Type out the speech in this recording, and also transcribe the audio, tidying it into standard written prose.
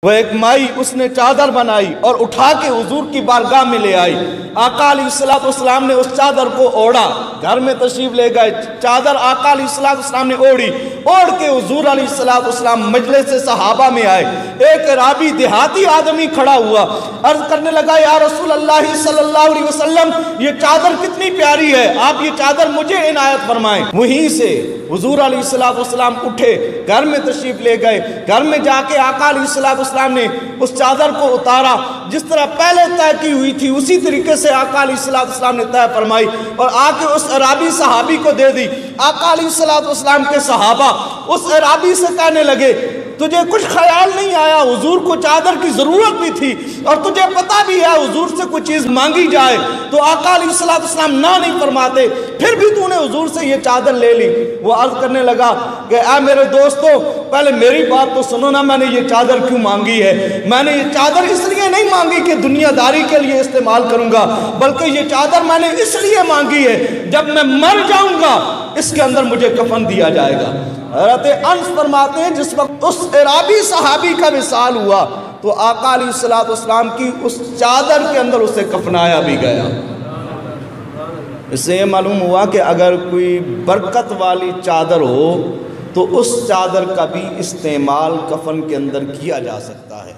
वह एक माई उसने चादर बनाई और उठा के हुजूर की बारगाह में ले आई। आका अलैहिस्सलाम ने उस चादर को ओढ़ा, घर में तशरीफ ले गए। चादर आका अलैहिस्सलाम ने ओढ़ी, ओढ़ के हुजूर अलैहिस्सलाम मजलिस से सहाबा में आए। एक राबी देहाती आदमी खड़ा हुआ, अर्ज करने लगा, या रसूल अल्लाह सल्लल्लाहु अलैहि वसल्लम, ये चादर कितनी प्यारी है, आप ये चादर मुझे इनायत फरमाएं। वहीं से हुजूर अलैहिस्सलाम उठे, घर में तशरीफ ले गए। घर में जाके आका अलैहिस्सलाम ने उस चादर को उतारा, जिस तरह पहले तय की हुई थी उसी तरीके से आका अलैहिस्सलाम ने तय फरमाई और आके उस अराबी सहाबी को दे दी। आका अलैहिस्सलाम के सहाबा उस अराबी से कहने लगे, तुझे कुछ ख्याल नहीं आया, हुजूर को चादर की जरूरत भी थी और तुझे पता भी है हुजूर से कोई चीज मांगी जाए तो आका अलैहिस्सलाम ना नहीं फरमाते, फिर भी तूने हुजूर से ये चादर ले ली। वो अर्ज करने लगा कि ऐ मेरे दोस्तों, पहले मेरी बात तो सुनो ना, मैंने ये चादर क्यों मांगी है। मैंने ये चादर इसलिए नहीं मांगी कि दुनियादारी के लिए इस्तेमाल करूंगा, बल्कि ये चादर मैंने इसलिए मांगी है, जब मैं मर जाऊंगा इसके अंदर मुझे कफन दिया जाएगा। हज़रत अनस फरमाते हैं, जिस वक्त उस अराबी सहाबी का विसाल हुआ तो आका अलैहिस्सलाम की उस चादर के अंदर उसे कफनाया भी गया। इससे ये मालूम हुआ कि अगर कोई बरकत वाली चादर हो तो उस चादर का भी इस्तेमाल कफन के अंदर किया जा सकता है।